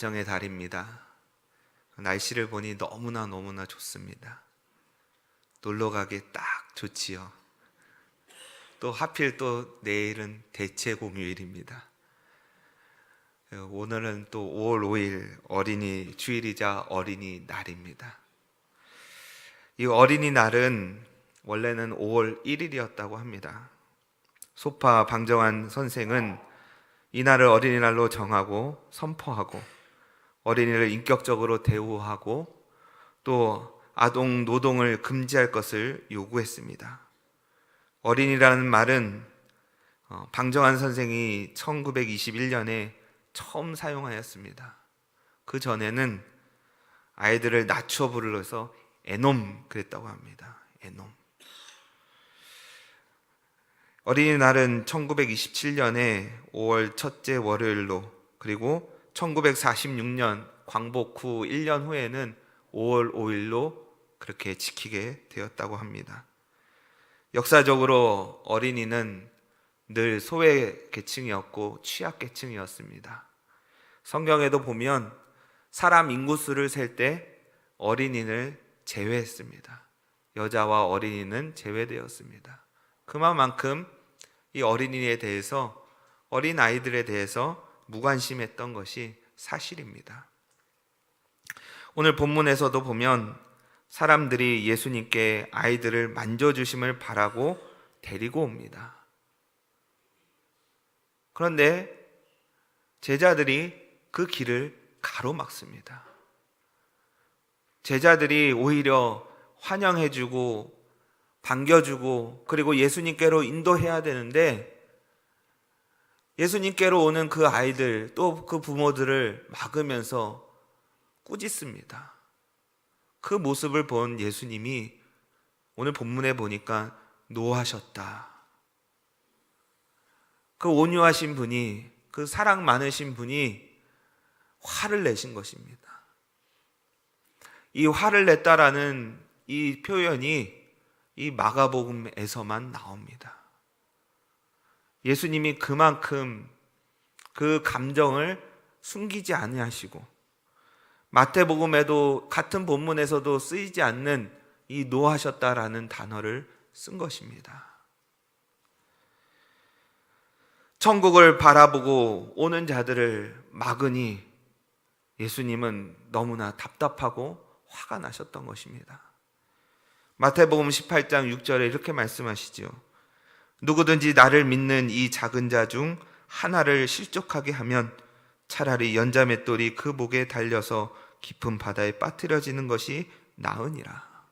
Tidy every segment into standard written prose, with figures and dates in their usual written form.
가정의 달입니다. 날씨를 보니 너무나 좋습니다. 놀러 가기 딱 좋지요. 또 하필 또 내일은 대체공휴일입니다. 오늘은 또 5월 5일 어린이 주일이자 어린이날입니다. 이 어린이날은 원래는 5월 1일이었다고 합니다. 소파 방정환 선생은 이날을 어린이날로 정하고 선포하고 어린이를 인격적으로 대우하고 또 아동 노동을 금지할 것을 요구했습니다. 어린이라는 말은 방정환 선생이 1921년에 처음 사용하였습니다. 그 전에는 아이들을 낮춰 부르면서 애놈 그랬다고 합니다. 애놈. 어린이날은 1927년에 5월 첫째 월요일로, 그리고 1946년 광복 후 1년 후에는 5월 5일로 그렇게 지키게 되었다고 합니다. 역사적으로 어린이는 늘 소외 계층이었고 취약 계층이었습니다. 성경에도 보면 사람 인구수를 셀 때 어린이를 제외했습니다. 여자와 어린이는 제외되었습니다. 그만큼 이 어린이에 대해서, 어린 아이들에 대해서 무관심했던 것이 사실입니다. 오늘 본문에서도 보면 사람들이 예수님께 아이들을 만져주심을 바라고 데리고 옵니다. 그런데 제자들이 그 길을 가로막습니다. 제자들이 오히려 환영해주고 반겨주고 그리고 예수님께로 인도해야 되는데 예수님께로 오는 그 아이들 또 그 부모들을 막으면서 꾸짖습니다. 그 모습을 본 예수님이 오늘 본문에 보니까 노하셨다. 그 온유하신 분이, 그 사랑 많으신 분이 화를 내신 것입니다. 이 화를 냈다라는 이 표현이 이 마가복음에서만 나옵니다. 예수님이 그만큼 그 감정을 숨기지 아니하시고 마태복음에도 같은 본문에서도 쓰이지 않는 이 노하셨다라는 단어를 쓴 것입니다. 천국을 바라보고 오는 자들을 막으니 예수님은 너무나 답답하고 화가 나셨던 것입니다. 마태복음 18장 6절에 이렇게 말씀하시죠. 누구든지 나를 믿는 이 작은 자 중 하나를 실족하게 하면 차라리 연자맷돌이 그 목에 달려서 깊은 바다에 빠뜨려지는 것이 나으니라.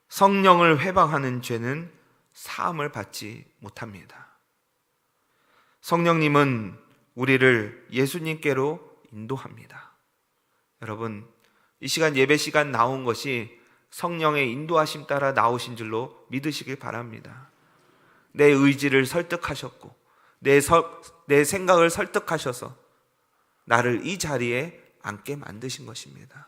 성령을 회방하는 죄는 사함을 받지 못합니다. 성령님은 우리를 예수님께로 인도합니다. 여러분, 이 시간 예배 시간 나온 것이 성령의 인도하심 따라 나오신 줄로 믿으시길 바랍니다. 내 의지를 설득하셨고 내 생각을 설득하셔서 나를 이 자리에 앉게 만드신 것입니다.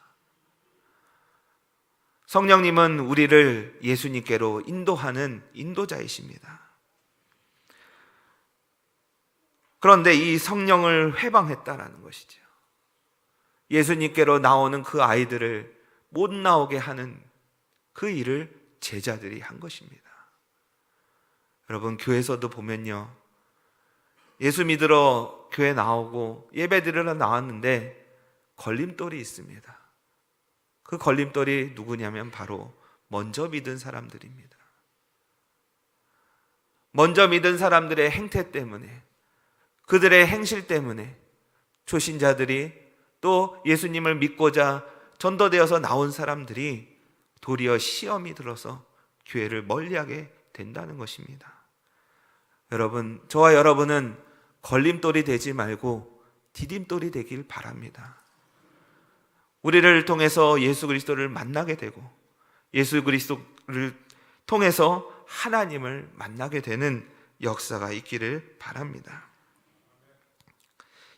성령님은 우리를 예수님께로 인도하는 인도자이십니다. 그런데 이 성령을 회방했다라는 것이죠. 예수님께로 나오는 그 아이들을 못 나오게 하는 그 일을 제자들이 한 것입니다. 여러분, 교회에서도 보면요, 예수 믿으러 교회 나오고 예배 드리러 나왔는데 걸림돌이 있습니다. 그 걸림돌이 누구냐면 바로 먼저 믿은 사람들입니다. 먼저 믿은 사람들의 행태 때문에, 그들의 행실 때문에 초신자들이 또 예수님을 믿고자 전도되어서 나온 사람들이 도리어 시험이 들어서 교회를 멀리하게 된다는 것입니다. 여러분, 저와 여러분은 걸림돌이 되지 말고 디딤돌이 되길 바랍니다. 우리를 통해서 예수 그리스도를 만나게 되고 예수 그리스도를 통해서 하나님을 만나게 되는 역사가 있기를 바랍니다.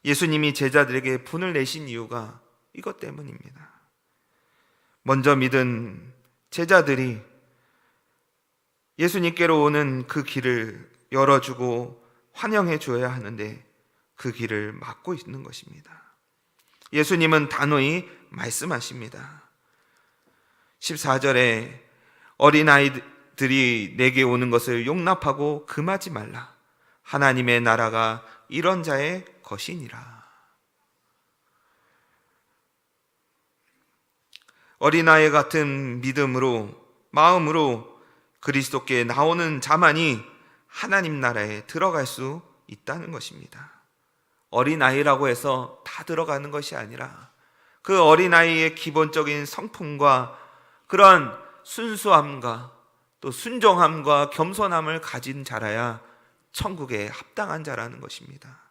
예수님이 제자들에게 분을 내신 이유가 이것 때문입니다. 먼저 믿은 제자들이 예수님께로 오는 그 길을 열어주고 환영해 줘야 하는데 그 길을 막고 있는 것입니다. 예수님은 단호히 말씀하십니다. 14절에 어린아이들이 내게 오는 것을 용납하고 금하지 말라. 하나님의 나라가 이런 자의 것이니라. 어린아이 같은 믿음으로, 마음으로 그리스도께 나오는 자만이 하나님 나라에 들어갈 수 있다는 것입니다. 어린아이라고 해서 다 들어가는 것이 아니라 그 어린아이의 기본적인 성품과 그런 순수함과 또 순종함과 겸손함을 가진 자라야 천국에 합당한 자라는 것입니다.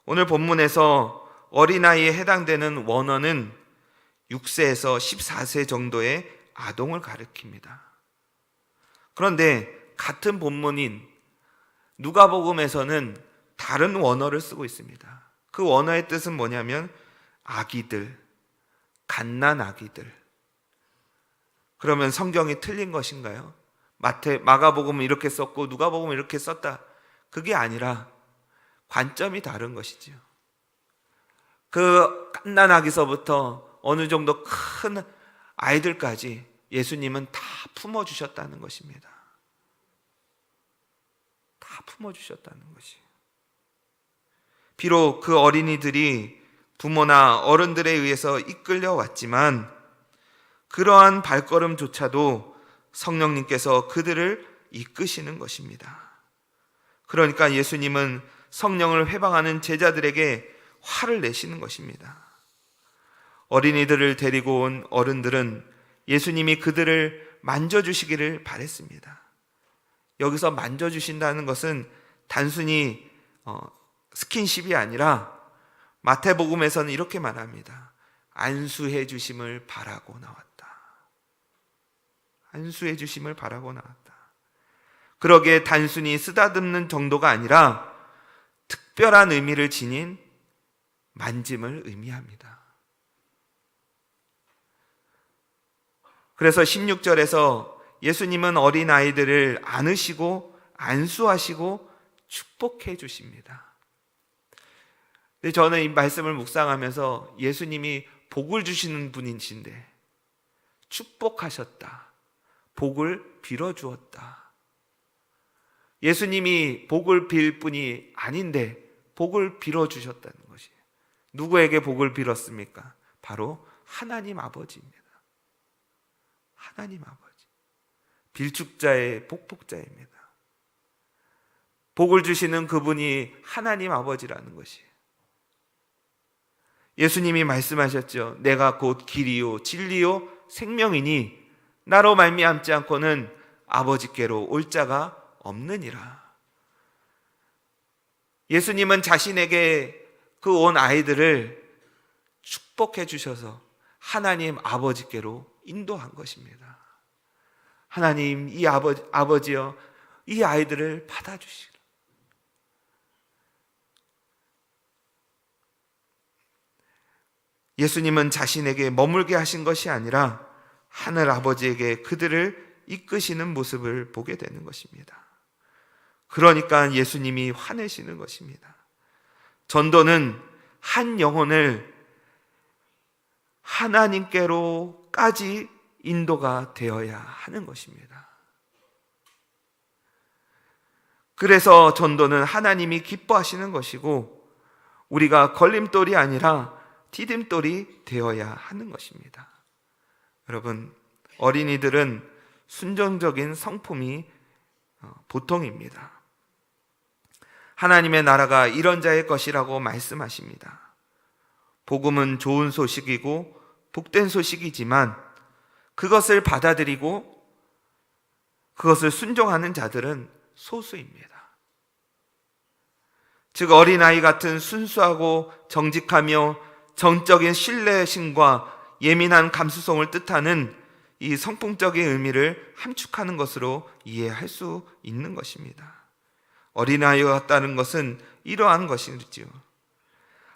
오늘 본문에서 어린아이에 해당되는 원어는 6세에서 14세 정도의 아동을 가리킵니다. 그런데 같은 본문인 누가복음에서는 다른 원어를 쓰고 있습니다. 그 원어의 뜻은 뭐냐면 아기들, 갓난 아기들. 그러면 성경이 틀린 것인가요? 마가복음은 이렇게 썼고 누가복음은 이렇게 썼다. 그게 아니라 관점이 다른 것이지요. 그 갓난 아기서부터 어느 정도 큰 아이들까지 예수님은 다 품어주셨다는 것입니다. 다 품어주셨다는 것이에요. 비록 그 어린이들이 부모나 어른들에 의해서 이끌려 왔지만 그러한 발걸음조차도 성령님께서 그들을 이끄시는 것입니다. 그러니까 예수님은 성령을 회방하는 제자들에게 화를 내시는 것입니다. 어린이들을 데리고 온 어른들은 예수님이 그들을 만져주시기를 바랬습니다. 여기서 만져주신다는 것은 단순히 스킨십이 아니라 마태복음에서는 이렇게 말합니다. 안수해 주심을 바라고 나왔다. 안수해 주심을 바라고 나왔다. 그러기에 단순히 쓰다듬는 정도가 아니라 특별한 의미를 지닌 만짐을 의미합니다. 그래서 16절에서 예수님은 어린아이들을 안으시고 안수하시고 축복해 주십니다. 근데 저는 이 말씀을 묵상하면서 예수님이 복을 주시는 분이신데 축복하셨다. 복을 빌어주었다. 예수님이 복을 빌 뿐이 아닌데 복을 빌어주셨다는 것이에요. 누구에게 복을 빌었습니까? 바로 하나님 아버지입니다. 하나님 아버지. 빌축자의 복복자입니다. 복을 주시는 그분이 하나님 아버지라는 것이에요. 예수님이 말씀하셨죠. 내가 곧 길이요 진리요 생명이니 나로 말미암지 않고는 아버지께로 올 자가 없느니라. 예수님은 자신에게 그 온 아이들을 축복해 주셔서 하나님 아버지께로 인도한 것입니다. 하나님 이 아버지여 이 아이들을 받아주시라. 예수님은 자신에게 머물게 하신 것이 아니라 하늘 아버지에게 그들을 이끄시는 모습을 보게 되는 것입니다. 그러니까 예수님이 화내시는 것입니다. 전도는 한 영혼을 하나님께로까지 인도가 되어야 하는 것입니다. 그래서 전도는 하나님이 기뻐하시는 것이고 우리가 걸림돌이 아니라 디딤돌이 되어야 하는 것입니다. 여러분, 어린이들은 순종적인 성품이 보통입니다. 하나님의 나라가 이런 자의 것이라고 말씀하십니다. 복음은 좋은 소식이고 복된 소식이지만 그것을 받아들이고 그것을 순종하는 자들은 소수입니다. 즉 어린아이 같은 순수하고 정직하며 정적인 신뢰심과 예민한 감수성을 뜻하는 이 성품적인 의미를 함축하는 것으로 이해할 수 있는 것입니다. 어린아이와 같다는 것은 이러한 것이지요.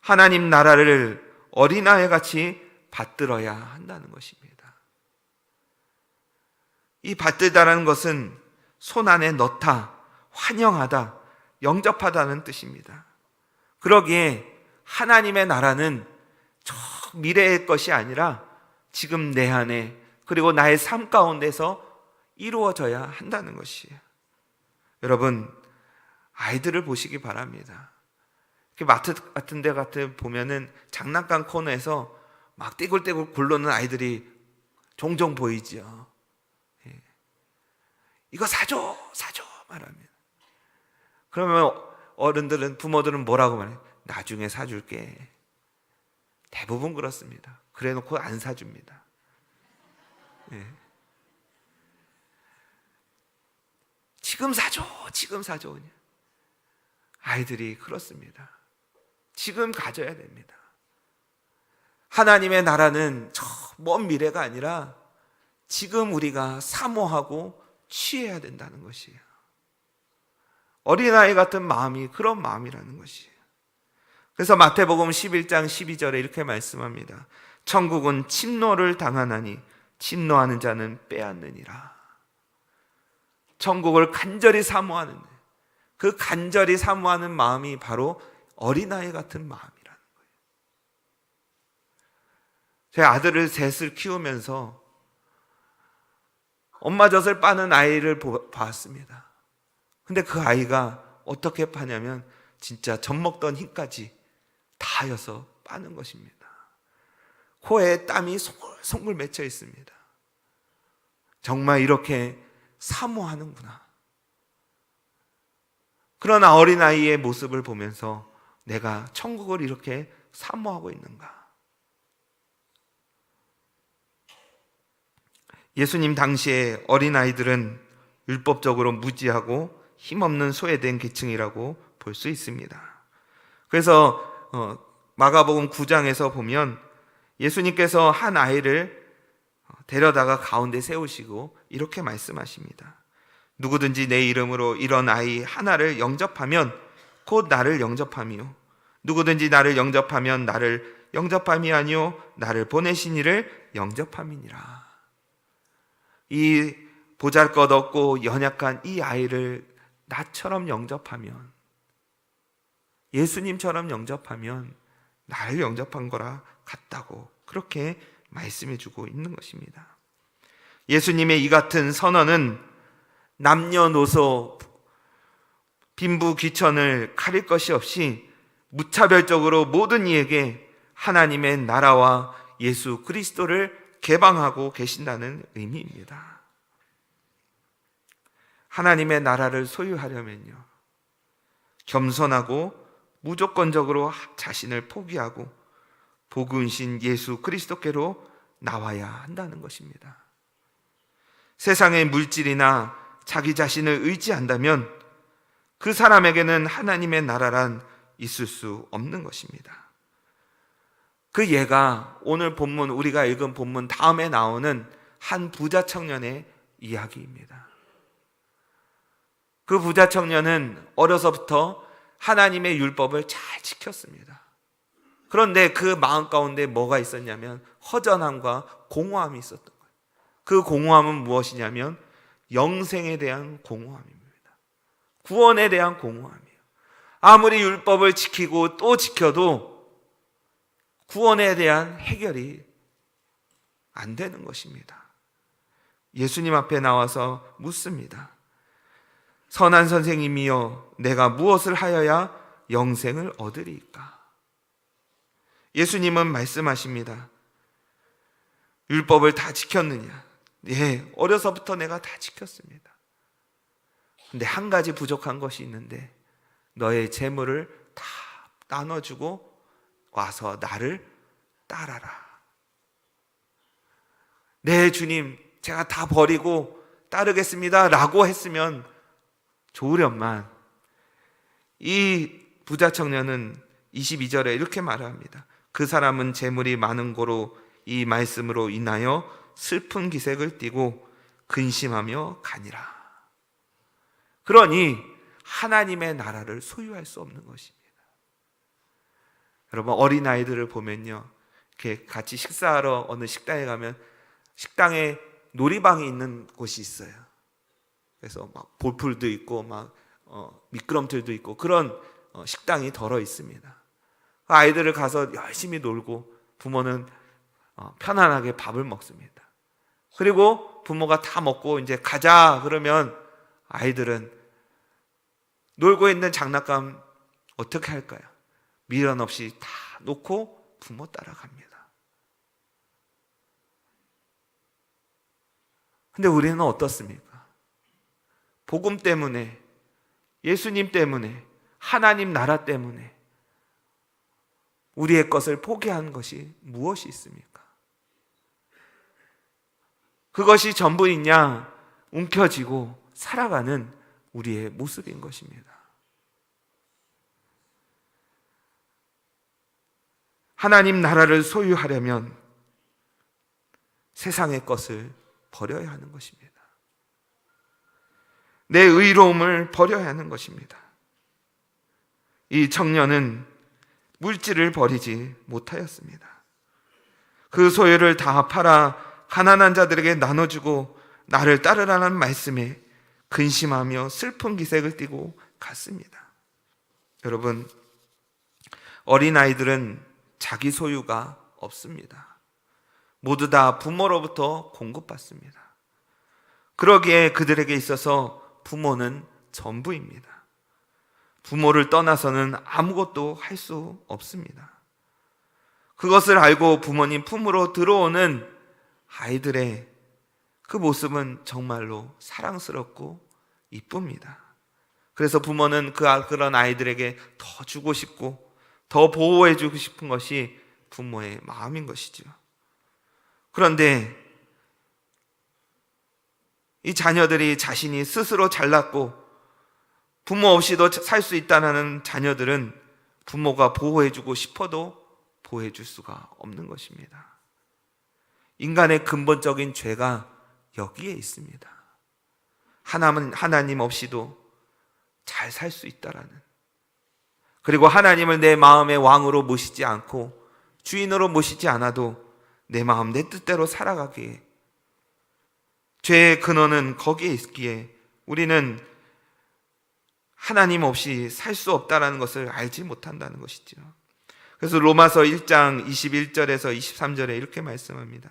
하나님 나라를 어린아이 같이 받들어야 한다는 것입니다. 이 받들다라는 것은 손 안에 넣다, 환영하다, 영접하다는 뜻입니다. 그러기에 하나님의 나라는 저 미래의 것이 아니라 지금 내 안에, 그리고 나의 삶 가운데서 이루어져야 한다는 것이에요. 여러분, 아이들을 보시기 바랍니다. 마트 같은 데 보면은 장난감 코너에서 막 떼굴떼굴 굴러는 아이들이 종종 보이죠. 예. 이거 사줘 말합니다. 그러면 어른들은, 부모들은 뭐라고 말해요? 나중에 사줄게. 대부분 그렇습니다. 그래 놓고 안 사줍니다. 예. 지금 사줘. 아이들이 그렇습니다. 지금 가져야 됩니다. 하나님의 나라는 저 먼 미래가 아니라 지금 우리가 사모하고 취해야 된다는 것이에요. 어린아이 같은 마음이 그런 마음이라는 것이에요. 그래서 마태복음 11장 12절에 이렇게 말씀합니다. 천국은 침노를 당하나니 침노하는 자는 빼앗느니라. 천국을 간절히 사모하는, 그 간절히 사모하는 마음이 바로 어린아이 같은 마음이라는 거예요. 제 아들을 셋을 키우면서 엄마 젖을 빠는 아이를 봤습니다. 근데 그 아이가 어떻게 파냐면 진짜 젖 먹던 힘까지 다여서 빠는 것입니다. 코에 땀이 송글송글 맺혀 있습니다. 정말 이렇게 사모하는구나. 그러나 어린아이의 모습을 보면서 내가 천국을 이렇게 사모하고 있는가? 예수님 당시에 어린아이들은 율법적으로 무지하고 힘없는 소외된 계층이라고 볼 수 있습니다. 그래서 마가복음 9장에서 보면 예수님께서 한 아이를 데려다가 가운데 세우시고 이렇게 말씀하십니다. 누구든지 내 이름으로 이런 아이 하나를 영접하면 곧 나를 영접함이요, 누구든지 나를 영접하면 나를 영접함이 아니요 나를 보내신 이를 영접함이니라. 이 보잘것없고 연약한 이 아이를 나처럼 영접하면, 예수님처럼 영접하면 나를 영접한 거라 같다고 그렇게 말씀해 주고 있는 것입니다. 예수님의 이 같은 선언은 남녀노소 빈부 귀천을 가릴 것이 없이 무차별적으로 모든 이에게 하나님의 나라와 예수 그리스도를 개방하고 계신다는 의미입니다. 하나님의 나라를 소유하려면요, 겸손하고 무조건적으로 자신을 포기하고 복음신 예수 그리스도께로 나와야 한다는 것입니다. 세상의 물질이나 자기 자신을 의지한다면 그 사람에게는 하나님의 나라란 있을 수 없는 것입니다. 그 예가 오늘 본문, 우리가 읽은 본문 다음에 나오는 한 부자 청년의 이야기입니다. 그 부자 청년은 어려서부터 하나님의 율법을 잘 지켰습니다. 그런데 그 마음 가운데 뭐가 있었냐면 허전함과 공허함이 있었던 거예요. 그 공허함은 무엇이냐면 영생에 대한 공허함입니다. 구원에 대한 공허함이에요. 아무리 율법을 지키고 또 지켜도 구원에 대한 해결이 안 되는 것입니다. 예수님 앞에 나와서 묻습니다. 선한 선생님이여, 내가 무엇을 하여야 영생을 얻으리이까? 예수님은 말씀하십니다. 율법을 다 지켰느냐? 예, 어려서부터 내가 다 지켰습니다. 근데 한 가지 부족한 것이 있는데 너의 재물을 다 나눠주고 와서 나를 따라라. 네, 주님, 제가 다 버리고 따르겠습니다 라고 했으면 좋으련만, 이 부자 청년은 22절에 이렇게 말합니다. 그 사람은 재물이 많은 고로 이 말씀으로 인하여 슬픈 기색을 띠고 근심하며 가니라. 그러니 하나님의 나라를 소유할 수 없는 것입니다. 여러분, 어린아이들을 보면요, 이렇게 같이 식사하러 어느 식당에 가면 식당에 놀이방이 있는 곳이 있어요. 그래서 막 볼풀도 있고 막 미끄럼틀도 있고 그런 식당이 덜어 있습니다. 아이들을 가서 열심히 놀고 부모는 편안하게 밥을 먹습니다. 그리고 부모가 다 먹고 이제 가자 그러면 아이들은 놀고 있는 장난감 어떻게 할까요? 미련 없이 다 놓고 부모 따라갑니다. 근데 우리는 어떻습니까? 복음 때문에, 예수님 때문에, 하나님 나라 때문에 우리의 것을 포기한 것이 무엇이 있습니까? 그것이 전부이냐? 움켜쥐고 살아가는 우리의 모습인 것입니다. 하나님 나라를 소유하려면 세상의 것을 버려야 하는 것입니다. 내 의로움을 버려야 하는 것입니다. 이 청년은 물질을 버리지 못하였습니다. 그 소유를 다 팔아 가난한 자들에게 나눠주고 나를 따르라는 말씀에 근심하며 슬픈 기색을 띠고 갔습니다. 여러분, 어린아이들은 자기 소유가 없습니다. 모두 다 부모로부터 공급받습니다. 그러기에 그들에게 있어서 부모는 전부입니다. 부모를 떠나서는 아무것도 할 수 없습니다. 그것을 알고 부모님 품으로 들어오는 아이들의 그 모습은 정말로 사랑스럽고 이쁩니다. 그래서 부모는 그런 아이들에게 더 주고 싶고 더 보호해 주고 싶은 것이 부모의 마음인 것이죠. 그런데 이 자녀들이 자신이 스스로 잘났고 부모 없이도 살 수 있다는 자녀들은 부모가 보호해 주고 싶어도 보호해 줄 수가 없는 것입니다. 인간의 근본적인 죄가 여기에 있습니다. 하나님 없이도 잘 살 수 있다라는, 그리고 하나님을 내 마음의 왕으로 모시지 않고 주인으로 모시지 않아도 내 마음 내 뜻대로 살아가기에, 죄의 근원은 거기에 있기에 우리는 하나님 없이 살 수 없다는 것을 알지 못한다는 것이죠. 그래서 로마서 1장 21절에서 23절에 이렇게 말씀합니다.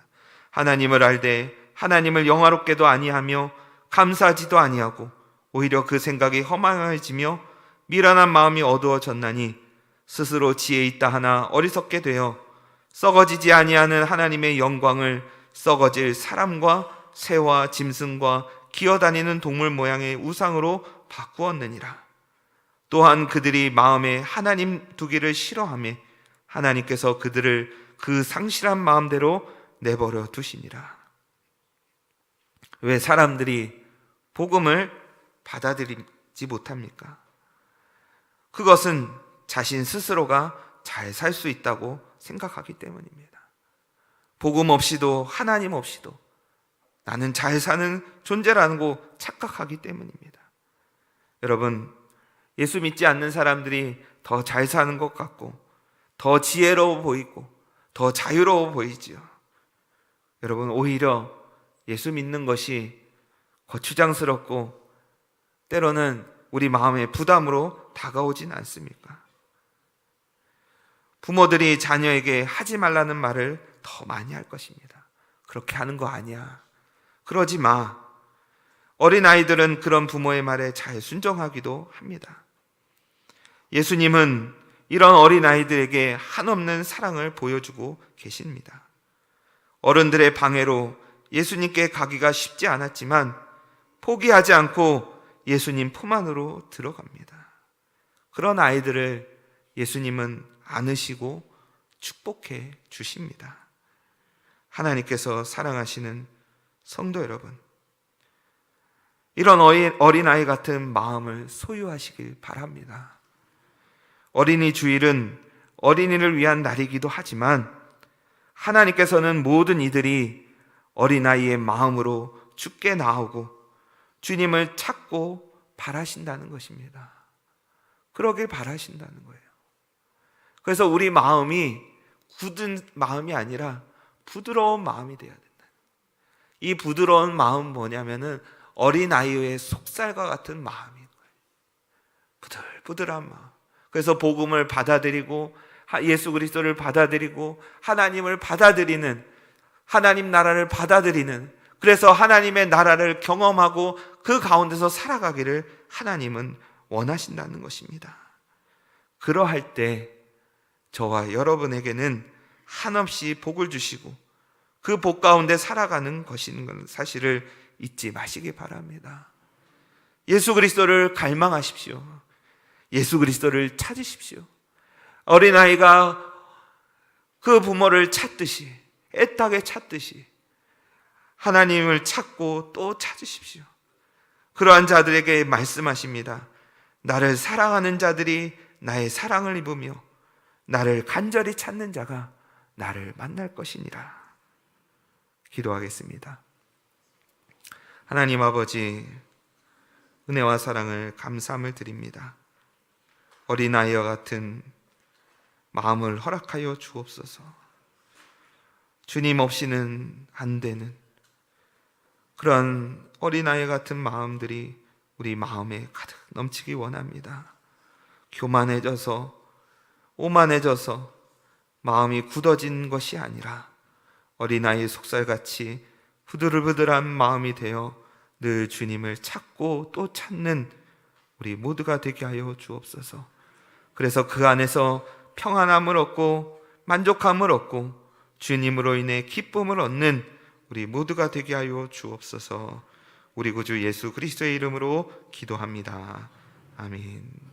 하나님을 알되 하나님을 영화롭게도 아니하며 감사하지도 아니하고 오히려 그 생각이 허망해지며 미련한 마음이 어두워졌나니 스스로 지혜 있다 하나 어리석게 되어 썩어지지 아니하는 하나님의 영광을 썩어질 사람과 새와 짐승과 기어다니는 동물 모양의 우상으로 바꾸었느니라. 또한 그들이 마음에 하나님 두기를 싫어하며 하나님께서 그들을 그 상실한 마음대로 내버려 두시니라. 왜 사람들이 복음을 받아들이지 못합니까? 그것은 자신 스스로가 잘 살 수 있다고 생각하기 때문입니다. 복음 없이도 하나님 없이도 나는 잘 사는 존재라고 착각하기 때문입니다. 여러분, 예수 믿지 않는 사람들이 더 잘 사는 것 같고 더 지혜로워 보이고 더 자유로워 보이지요. 여러분, 오히려 예수 믿는 것이 거추장스럽고 때로는 우리 마음의 부담으로 다가오진 않습니까? 부모들이 자녀에게 하지 말라는 말을 더 많이 할 것입니다. 그렇게 하는 거 아니야. 그러지 마. 어린아이들은 그런 부모의 말에 잘 순종하기도 합니다. 예수님은 이런 어린아이들에게 한없는 사랑을 보여주고 계십니다. 어른들의 방해로 예수님께 가기가 쉽지 않았지만 포기하지 않고 예수님 품 안으로 들어갑니다. 그런 아이들을 예수님은 안으시고 축복해 주십니다. 하나님께서 사랑하시는 성도 여러분, 이런 어린아이 같은 마음을 소유하시길 바랍니다. 어린이 주일은 어린이를 위한 날이기도 하지만 하나님께서는 모든 이들이 어린아이의 마음으로 주께 나오고 주님을 찾고 바라신다는 것입니다. 그러길 바라신다는 거예요. 그래서 우리 마음이 굳은 마음이 아니라 부드러운 마음이 되어야 된다. 이 부드러운 마음은 뭐냐면은 어린아이의 속살과 같은 마음인 거예요. 부들부들한 마음. 그래서 복음을 받아들이고 예수 그리스도를 받아들이고 하나님을 받아들이는, 하나님 나라를 받아들이는, 그래서 하나님의 나라를 경험하고 그 가운데서 살아가기를 하나님은 원하신다는 것입니다. 그러할 때 저와 여러분에게는 한없이 복을 주시고 그 복 가운데 살아가는 것인 사실을 잊지 마시기 바랍니다. 예수 그리스도를 갈망하십시오. 예수 그리스도를 찾으십시오. 어린아이가 그 부모를 찾듯이, 애타게 찾듯이 하나님을 찾고 또 찾으십시오. 그러한 자들에게 말씀하십니다. 나를 사랑하는 자들이 나의 사랑을 입으며 나를 간절히 찾는 자가 나를 만날 것이니라. 기도하겠습니다. 하나님 아버지, 은혜와 사랑을 감사함을 드립니다. 어린아이와 같은 마음을 허락하여 주옵소서. 주님 없이는 안 되는 그런 어린아이 같은 마음들이 우리 마음에 가득 넘치기 원합니다. 교만해져서, 오만해져서 마음이 굳어진 것이 아니라 어린아이 속살같이 부들부들한 마음이 되어 늘 주님을 찾고 또 찾는 우리 모두가 되게 하여 주옵소서. 그래서 그 안에서 평안함을 얻고 만족함을 얻고 주님으로 인해 기쁨을 얻는 우리 모두가 되게 하여 주옵소서. 우리 구주 예수 그리스도의 이름으로 기도합니다. 아멘.